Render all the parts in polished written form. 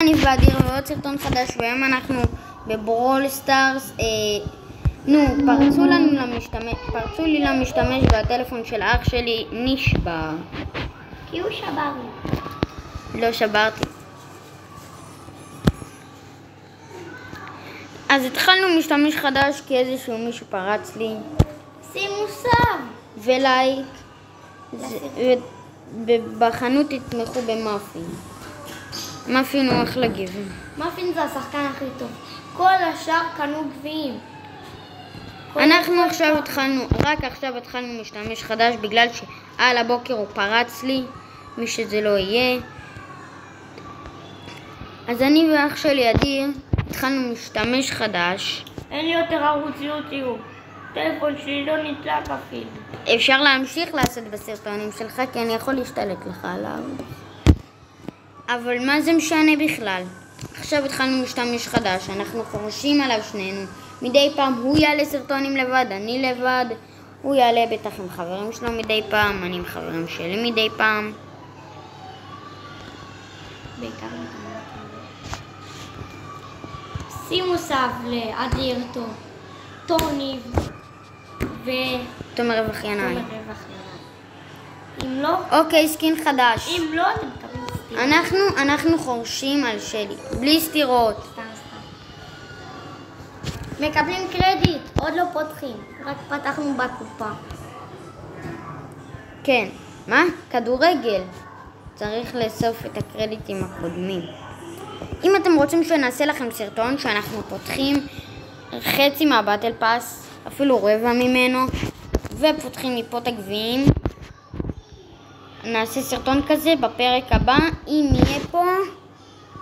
אני ואדיר ועוד סרטון חדש, והיום אנחנו בברול סטארס. פרצו לי למשתמש והטלפון של אח שלי נשבר. כי הוא שבר לי. לא שברתי. אז התחלנו משתמש חדש כי איזשהו מישהו פרץ לי. שימו סב ולייק. ובחנות תתמכו במאפין. מאפין הוא אחלה גבע. מאפין זה השחקן הכי טוב. כל השאר קנו גביעים. אנחנו רק עכשיו התחלנו משתמש חדש בגלל שעל הבוקר הוא פרץ לי, מי שזה לא יהיה. אז אני ואח שלי אדיר התחלנו משתמש חדש. אין לי יותר ערוץ יוטיוב. טלפון שלי לא נדלק אפילו. אפשר להמשיך לעשות בסרטונים שלך כי אני יכול להשתלט לך עליו. אבל מה זה משנה בכלל? עכשיו התחלנו משתמש חדש, אנחנו חורשים עליו שנינו. מדי פעם הוא יעלה סרטונים לבד, אני לבד. הוא יעלה בטח עם חברים שלו מדי פעם, אני עם חברים שלי מדי פעם. בעיקר שימו סב לאדיר טורניב תומר רווח ינאי. אם לא, אוקיי, סקין חדש. אם לא, אתם מקבלים סטירות. אנחנו חורשים על שלי, בלי סטירות. מקבלים קרדיט, עוד לא פותחים, רק פתחנו בקופה. כן, מה? כדורגל. צריך לאסוף את הקרדיטים הקודמים. אם אתם רוצים שנעשה לכם סרטון שאנחנו פותחים חצי מהבטל פאס, אפילו רבע ממנו, ופותחים מפה את הגביעים, נעשה סרטון כזה בפרק הבא, אם יהיה פה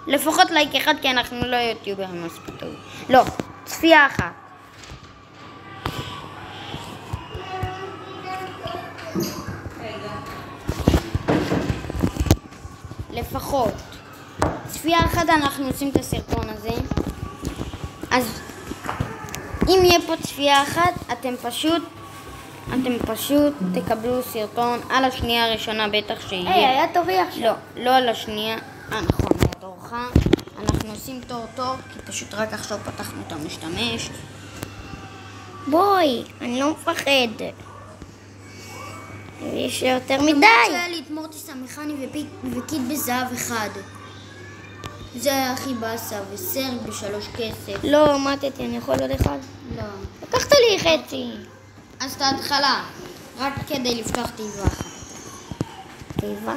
לפחות לייק אחד, כי אנחנו לא יוטיוברים מספיק טוב. לא, צפייה אחת. לפחות צפייה אחת אנחנו עושים את הסרטון הזה. אז אם יהיה פה צפייה אחת, אתם פשוט תקבלו סרטון על השנייה הראשונה בטח שיהיה. היה תורי עכשיו. לא על השנייה. נכון, היה תורך. אנחנו עושים תור כי פשוט רק עכשיו פתחנו את המשתמש. בואי, אני לא מפחד. יש יותר מדי. אני רוצה לי את מורטיס המכני וקיד בזהב אחד. זה היה הכי באסה, וסרג ב3 כסף. לא, מתתי, אני יכול עוד אחד? לא. לקחת לי חצי. אז את ההתחלה, רק כדי לפתוח תיבה אחת. תיבה?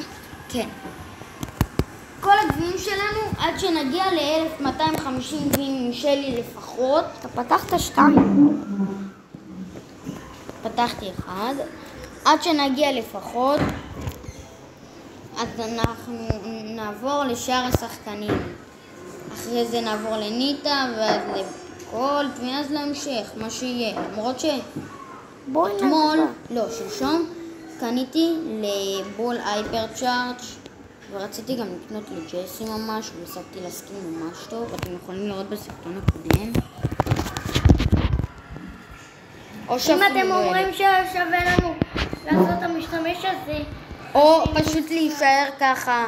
כן. כל הגביעים שלנו עד שנגיע ל-1250 גביעים משלי לפחות. אתה פתחת 2. פתחתי 1. עד שנגיע לפחות, אז אנחנו נעבור לשאר השחקנים. אחרי זה נעבור לניטה ואז לקולט ואז להמשך, מה שיהיה. למרות שאתמול, שלשום, קניתי לבול הייפר צ'ארג' ורציתי גם לקנות לג'סי ממש, והספתי לסקין ממש טוב, אתם יכולים לראות בסרטון הקודם. אם אתם אומרים ששווה לנו לעשות את המשתמש הזה, או פשוט להישאר ככה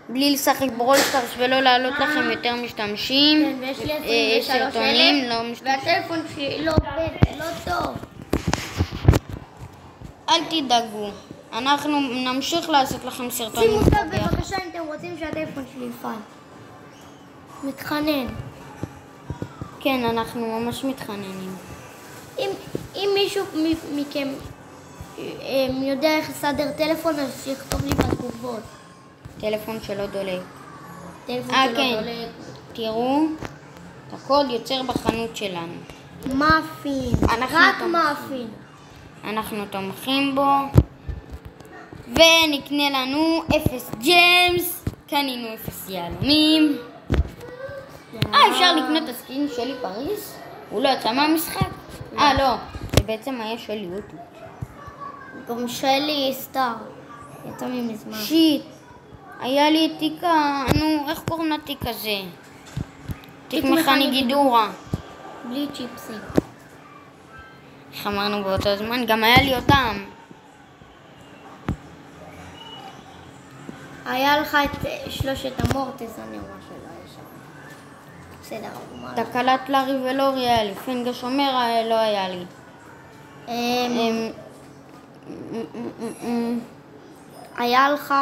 בלי לשחק ברול סטארס ולא לעלות לכם יותר משתמשים. כן, ויש לי 23,000 לא משתמשים. והטלפון שלי לא עובד, לא טוב. אל תדאגו, אנחנו נמשיך לעשות לכם סרטונים. שימו סב בבקשה אם אתם רוצים שהטלפון שלי יפעל. מתחנן. כן, אנחנו ממש מתחננים. אם מישהו מכם יודע איך לסדר טלפון, אז שיכתוב לי בתגובות. טלפון שלא דולק. טלפון שלא כן. דולק. תראו, את הקוד יוצר בחנות שלנו. מאפין. רק מאפין. אנחנו תומכים בו. ונקנה לנו 0 ג'מס. קנינו 0 יהלומים. אפשר לקנות את הסקין שלי פריס? הוא לא יצא מהמשחק? לא. זה בעצם היה שלי יוטיוב. גם שלי סטאר. יצא ממזמן. שיט. היה לי תיקה, איך קוראים לתיק הזה? תיק מכני גידורה. בלי צ'יפסים. איך אמרנו באותו זמן? גם היה לי אותם. היה לך את שלושת המורטס, אני אומר שלא היה שם. בסדר, מה? תקלת לארי ולורי היה לי, פינגה שומר לא היה לי. היה לך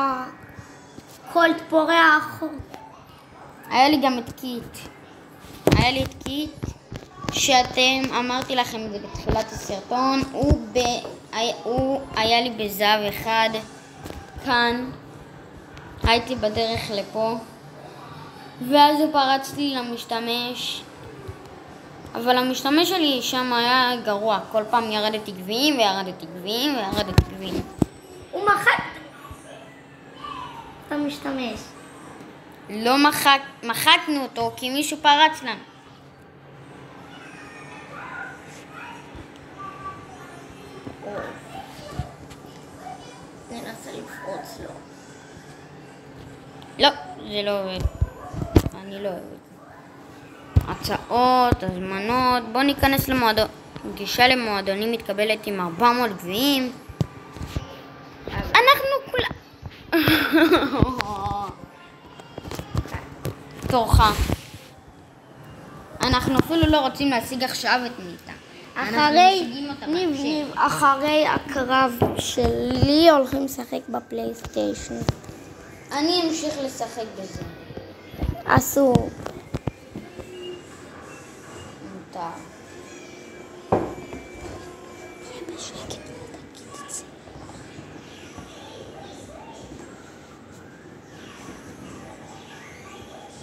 קולט פורח. היה לי גם את קיט. היה לי את קיט, שאתם, אמרתי לכם את זה בתחילת הסרטון, הוא היה לי בזהב אחד, כאן, הייתי בדרך לפה, ואז הוא פרץ לי למשתמש, אבל המשתמש שלי שם היה גרוע, כל פעם ירדתי גביעים וירדתי גביעים וירדתי גביעים. הוא אתה משתמש. לא מחקנו אותו כי מישהו פרץ לנו. ננסה לפרוץ לו. לא, זה לא עובד. אני לא אוהב את זה. הצעות, הזמנות, בוא ניכנס למועדון. גישה למועדונים מתקבלת עם 400 גביעים. אנחנו כולה... תורך. אנחנו אפילו לא רוצים להשיג עכשיו את ניטה. אחרי הקרב שלי הולכים לשחק בפלייסטיישן. אני אמשיך לשחק בזה. אסור. מותר.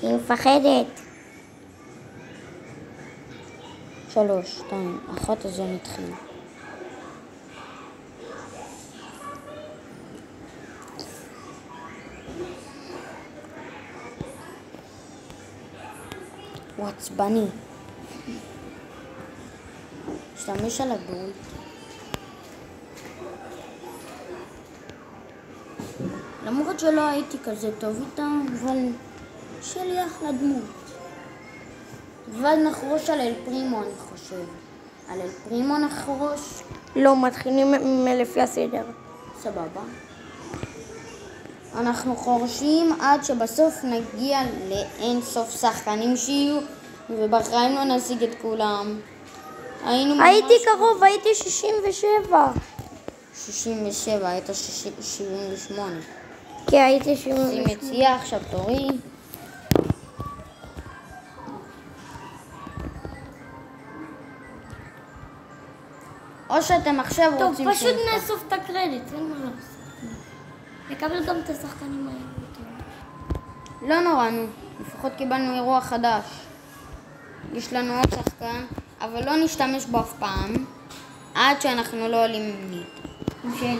היא מפחדת. 3, 2, 1, אז זה מתחיל. הוא עצבני. השתמש על הדול. למרות שלא הייתי כזה טוב איתם, אבל שלי אחלה דמות. ואז נחרוש על אל פרימו, אני חושב. על אל פרימו נחרוש. לא, מתחילים לפי הסדר. סבבה. אנחנו חורשים עד שבסוף נגיע לאין סוף שחקנים שיהיו, ובחיים לא נשיג את כולם. הייתי קרוב, הייתי 67. 67, היית 78. כי הייתי 78. אני מציע עכשיו תורי. או שאתם עכשיו רוצים... טוב, פשוט נאסוף את הקרדיט, אין מה לעשות. נקבל גם את השחקנים האלה. לא נורא, נו. לפחות קיבלנו אירוע חדש. יש לנו עוד שחקן, אבל לא נשתמש בו אף פעם, עד שאנחנו לא עולים עם ניט. עם שלי.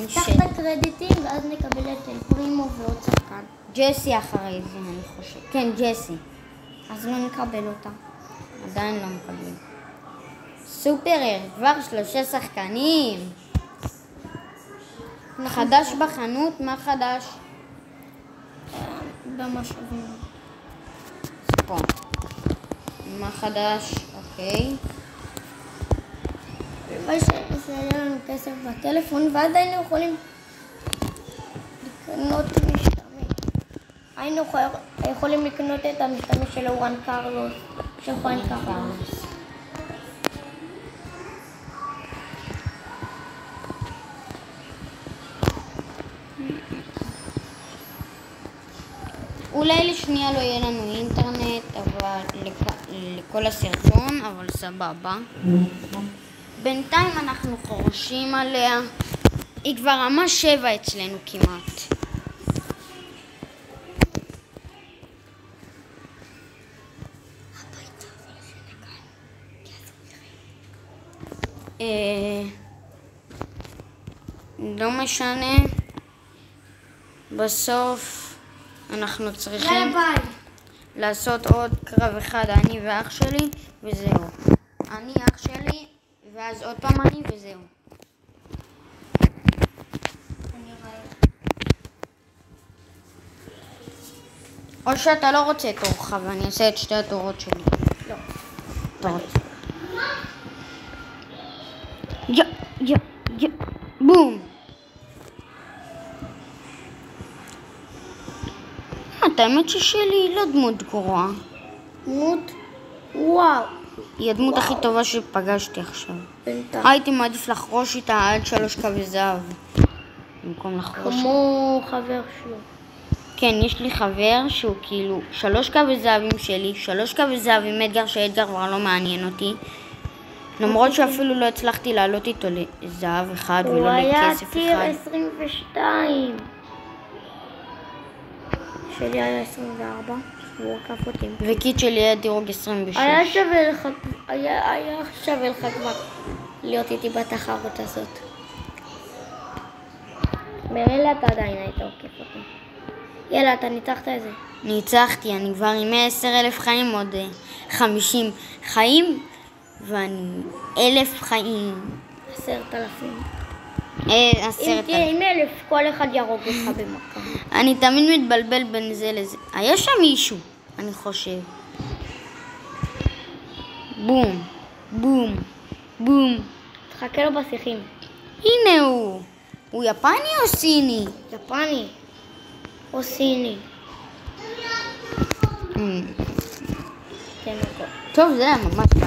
נפתח את הקרדיטים ואז נקבל את אל פרימו ועוד שחקן. ג'סי אחרי זה, אני חושב. כן, ג'סי. אז לא נקבל אותה. עדיין לא מקבלים. סופר, כבר 3 שחקנים. חדש בחנות, מה חדש? במשאבים. פה. מה חדש? אוקיי. זה היה לנו כסף בטלפון, ואז היינו יכולים לקנות משתמש. היינו יכולים לקנות את המשתמש של וואן קרלוס, של וואן קרלוס. אולי לשנייה לא יהיה לנו אינטרנט, אבל לכל הסרטון, אבל סבבה. בינתיים אנחנו חורשים עליה. היא כבר רמה 7 אצלנו כמעט. לא משנה. בסוף אנחנו צריכים לעשות עוד קרב אחד, אני ואח שלי, וזהו. אני, אח שלי, ואז עוד פעם אני, וזהו. או שאתה לא רוצה את תורך, ואני אעשה את 2 התורות שלי. לא. תורות. בום. האמת ששלי היא לא דמות גרועה. דמות? וואו. היא הדמות הכי טובה שפגשתי עכשיו. בינתיים. הייתי מעדיף לחרוש איתה עד 3 קווי זהב. במקום לחרוש. כמו חבר שלו. כן, יש לי חבר שהוא כאילו 3 קווי זהבים שלי, 3 קווי זהב עם אדגר, שאדגר כבר לא מעניין אותי. למרות שאפילו לא הצלחתי לעלות איתו לזהב אחד ולא לכסף אחד. הוא היה טיר 22. שלי היה 24. הוא עקף אותי. וקיט שלי היה דירוג 26. היה שווה לך כבר להיות איתי בתחרות הזאת. ממילא אתה עדיין היית עוקף אותי. יאללה, אתה ניצחת את זה. ניצחתי, אני כבר עם 10,000 חיים, עוד 50 חיים, ואני 1,000 חיים. 10,000. 10,000. עם 1,000, כל אחד ירוג אותך במכה. אני תמיד מתבלבל בין זה לזה. היה שם מישהו, אני חושב. בום, בום, בום. תחכה לו בשיחים. הנה הוא. הוא יפני או סיני? יפני. או סיני. תן מקום. טוב, זה היה ממש קל.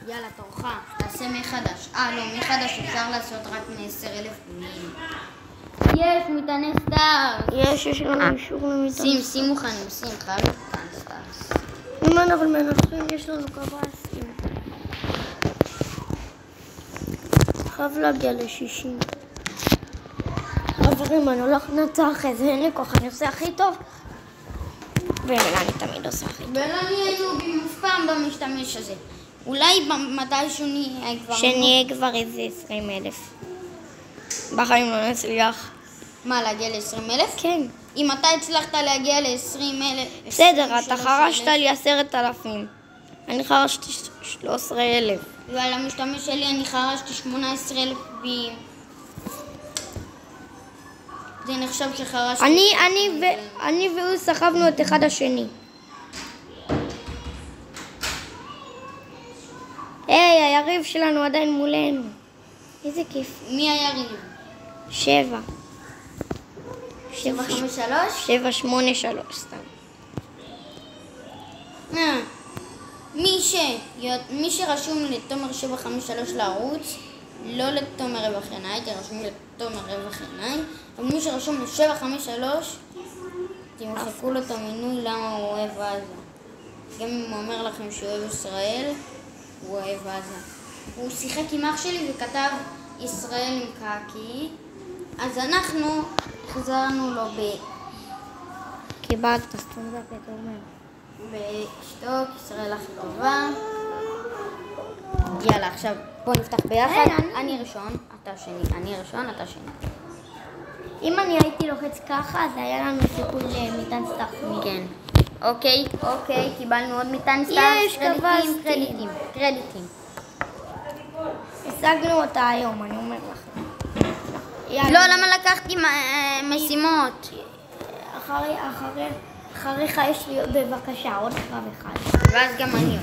יאללה, תורך. תעשה מחדש. לא, מחדש אפשר לעשות רק מ10,000 מילים. יש מטעני סטארס. יש לנו אישור למטען. שים מוכנים, שים, חייב מטען סטארס. אם אנחנו מנצחים, יש לנו קב"סים. חייב להגיע ל60. חברים, אני הולך לנצח את זה, אין לי כוח, אני עושה הכי טוב. ומילא אני תמיד עושה הכי טוב. ולא נהיה אף פעם במשתמש הזה. אולי מתישהו נהיה כבר... שנהיה כבר איזה 20,000. בחיים לא נצליח. מה, להגיע ל20,000? כן. אם אתה הצלחת להגיע ל20,000... בסדר, אתה חרשת לי 10,000. אני חרשתי 13,000. ועל המשתמש שלי אני חרשתי 18,000 בי... זה נחשב שחרשתי... אני והוא סחבנו את אחד השני. היי, היריב שלנו עדיין מולנו. איזה כיף. מי היריב? 7. 753? 783 סתם. מי שרשום לתומר 753 לערוץ, לא לתומר רווח עיניי, כי רשום לתומר רווח עיניי, אבל מי שרשום ל753, תמחקו לו את המינוי למה הוא אוהב עזה. גם אם הוא אומר לכם שהוא אוהב ישראל, הוא אוהב עזה. הוא שיחק עם אח שלי וכתב ישראל עם קקי, אז אנחנו החזרנו לו קיבלת סטונדה בתומר. בשתוק, ישראל הכי טובה. יאללה, עכשיו בוא נפתח ביחד. אני ראשון, אתה שני. אני ראשון, אתה שני. אם אני הייתי לוחץ ככה, אז היה לנו סיכוי למטען סטארס. כן. אוקיי, קיבלנו עוד מטען סטארס. יש, קב"סים. קרדיטים. השגנו אותה היום, אני אומר לכם. לא, למה לקחתי משימות? אחריך יש לי בבקשה עוד קרב אחד. ואז גם אני.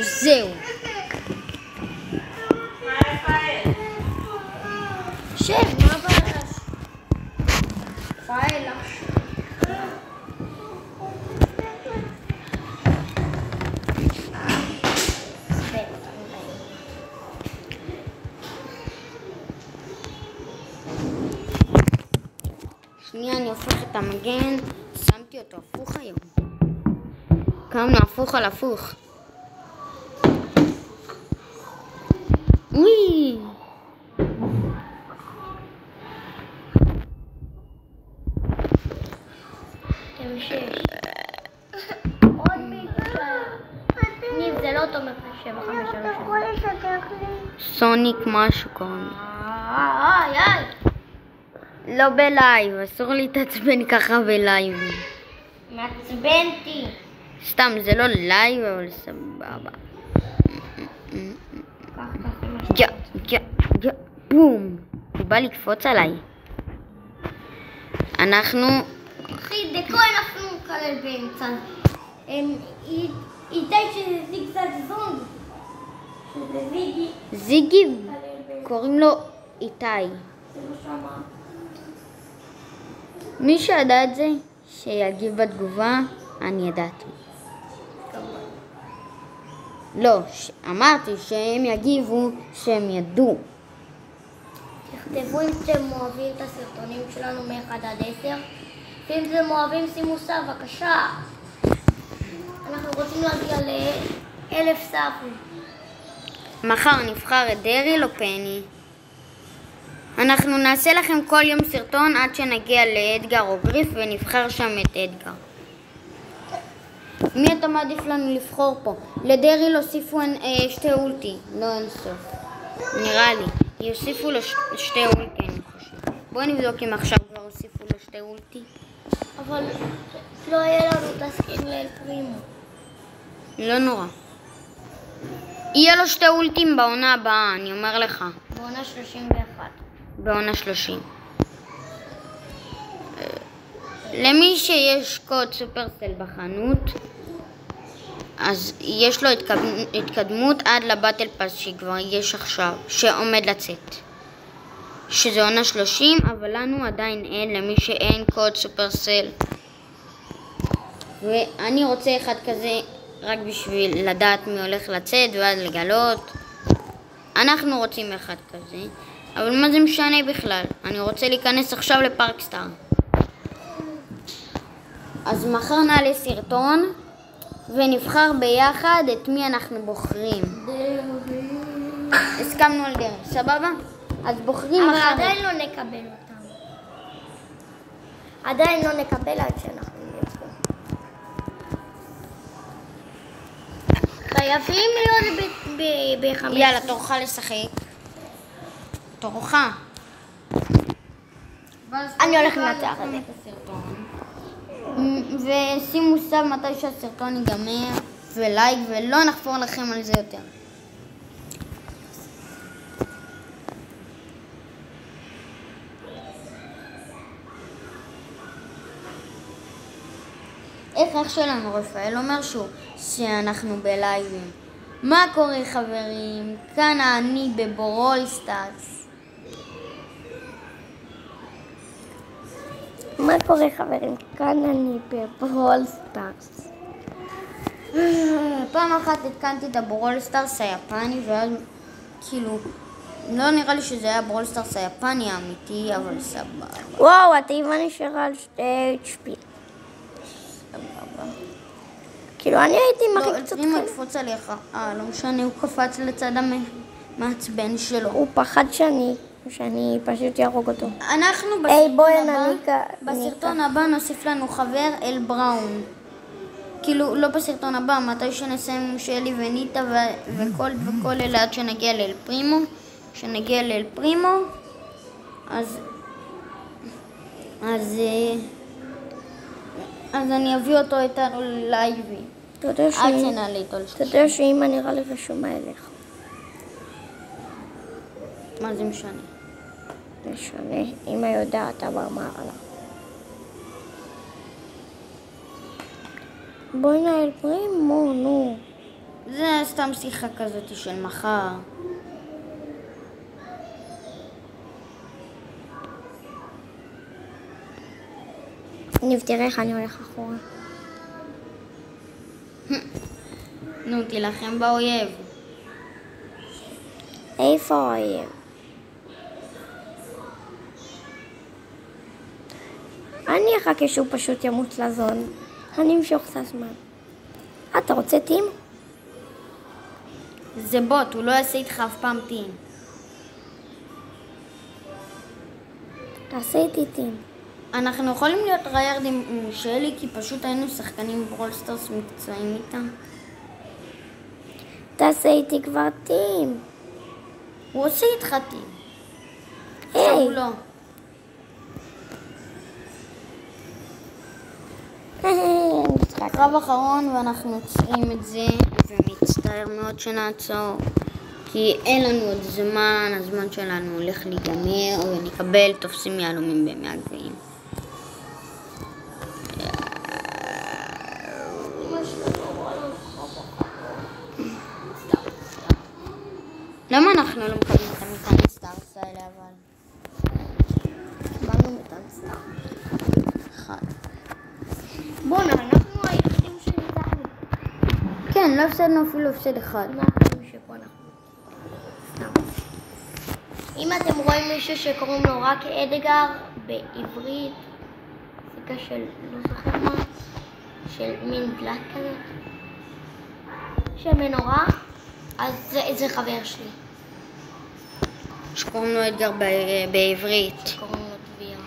זהו. שב, מה הבעיה? פאלה. שנייה, אני הופך את המגן, שמתי אותו הפוך היום. קמנו הפוך על הפוך. וואי! עוד מישהו. ניב, זה לא תומר 753. סוניק משהו קוראים. איי. לא בלייב, אסור להתעצבן ככה בלייב. מעצבנתי. סתם, זה לא לייב, אבל סבבה. בום! הוא בא לקפוץ עליי. אנחנו... אחי, דקו אנחנו כלל באמצע. איתי שזה זיגזג זונג. שזה זיגי. זיגי, קוראים לו איתי. זה לא שמה. מי שידע את זה, שיגיב בתגובה, אני ידעתי. לא, אמרתי שהם יגיבו שהם ידעו. תכתבו אם אתם אוהבים את הסרטונים שלנו מ-1 עד 10. ואם אתם אוהבים שימו סאב, בבקשה. אנחנו רוצים להגיע ל1,000 סאבים. מחר נבחר את דריל או פני. אנחנו נעשה לכם כל יום סרטון עד שנגיע לאדגר או גריף ונבחר שם את אדגר. מי אתה מעדיף לנו לבחור פה? לדריל הוסיפו 2 אולטי, לא אין סוף. נראה לי, יוסיפו לו 2 אולטי אני חושב. בואו נבדוק אם עכשיו כבר הוסיפו לו 2 אולטי. אבל לא יהיה לנו את הסקין לאל פרימו. לא נורא. יהיה לו 2 אולטים בעונה הבאה, אני אומר לך. בעונה 31. בעונה 30. למי שיש קוד סופרסל בחנות, אז יש לו התקדמות עד לבטל פאס שכבר יש עכשיו, שעומד לצאת. שזה עונה 30, אבל לנו עדיין אין, למי שאין קוד סופרסל. ואני רוצה אחד כזה רק בשביל לדעת מי הולך לצאת ואז לגלות. אנחנו רוצים אחד כזה, אבל מה זה משנה בכלל? אני רוצה להיכנס עכשיו לפארקסטאר. אז מחר נעלה סרטון ונבחר ביחד את מי אנחנו בוחרים. הסכמנו על דרך, סבבה? אז בוחרים אבל מחר. עדיין לא נקבל אותם. עדיין לא נקבל עד שאנחנו נהיה פה. חייבים להיות ב-5. יאללה, תורך לשחק. תורך. אני הולך לנצח את זה. ושימו סב מתי שהסרטון ייגמר, ולייק, ולא נחפור לכם על זה יותר. איך אח שלנו רפאל אומר שאנחנו בלייבים. מה קורה חברים? כאן אני בברול סטארס. מה קורה חברים? כאן אני בברול סטארס. פעם אחת התקנתי את הברול סטארס היפני, ואז כאילו לא נראה לי שזה היה ברול סטארס היפני האמיתי, אבל סבבה. וואו, התיבה נשארה על 2 HP. כאילו אני הייתי לא, מכי קצת אם הוא יקפוץ עליך. לא משנה, הוא קפץ לצד המעצבן שלו. הוא פחד שאני פשוט יהרוג אותו. אנחנו בסרטון הבא נוסיף לנו חבר אל בראון. כאילו, לא בסרטון הבא, מתי שנסיים עם שלי וניטה וכל אלה עד שנגיע לאל פרימו. כשנגיע לאל פרימו, אז אני אביא אותו איתנו ללייבי. עד שנעלה איתו אתה יודע שאמא נראה לי רשומה אליך. מה זה משנה? משנה, אמא יודעת אבל מה עלה. בואי נעל פרימו, נו. זה סתם שיחה כזאת של מחר. תראה איך אני הולך אחורה. נו, תילחם באויב. איפה האויב? אני אחכה שהוא פשוט ימות לזון. אני אמשוך את הזמן. אתה רוצה טים? זה בוט, הוא לא יעשה איתך אף פעם טים. תעשה איתי טים. אנחנו יכולים להיות ריירדים עם שלי, כי פשוט היינו שחקנים ברול סטארס מקצועיים איתם. תעשה איתי כבר טים. הוא עושה איתך טים. היי. הוא לא. קרב אחרון ואנחנו עוצרים את זה, ומצטער מאוד שנעצור, כי אין לנו עוד זמן, הזמן שלנו הולך להיגמר, ונקבל תופסים יהלומים בימי הגביעים. למה אנחנו לא מקבלים את המטען סטארס האלה אבל? באנו מטען סטארס. אחד. לא הפסדנו אפילו הפסד אחד. מה החיים שפה אנחנו... סתם. אם אתם רואים מישהו שקוראים לו רק אדגר בעברית, סיכה של לא זוכר מה, של מין דלת כזה, של מנורה, אז זה חבר שלי. שקוראים לו אדגר בעברית. שקוראים לו דביר.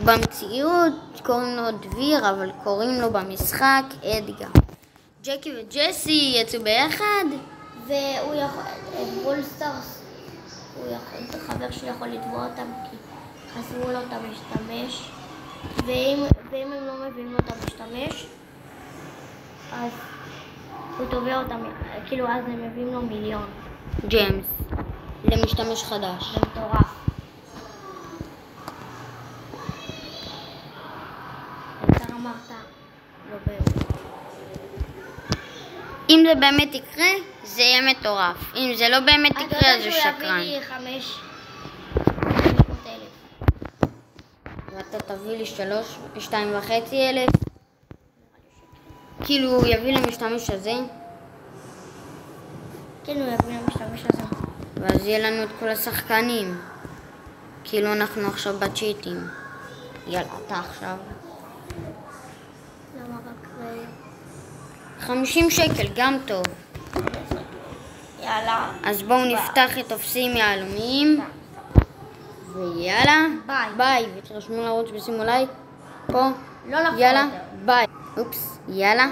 במציאות קוראים לו דביר, אבל קוראים לו במשחק אדגר. ג'קי וג'סי יצאו ביחד? והוא יכול, בולסטארס, זה חבר שלי יכול לתבוע אותם כי חסמו לו את המשתמש, ואם הם לא מביאים לו את המשתמש, אז הוא תובע אותם, כאילו אז הם מביאים לו מיליון. ג'יימס. למשתמש חדש. זה מטורף. אתה אמרת, לא באמת. אם זה באמת יקרה, זה יהיה מטורף. אם זה לא באמת יקרה, אז הוא שקרן. אתה יודע שהוא יביא לי 500,000. ואתה תביא לי 2,500. כאילו הוא יביא למשתמש הזה, כן, הוא יביא למשתמש הזה. ואז יהיה לנו את כל השחקנים. כאילו אנחנו עכשיו בצ'יטים. יאללה, אתה עכשיו. למה רק 50 שקל, גם טוב. יאללה. אז בואו נפתח את תופסים יהלומים. ויאללה. ביי. ביי. ותרשמו לערוץ ושימו לייק. פה. לא לחזור יאללה. יותר. ביי. אופס. יאללה.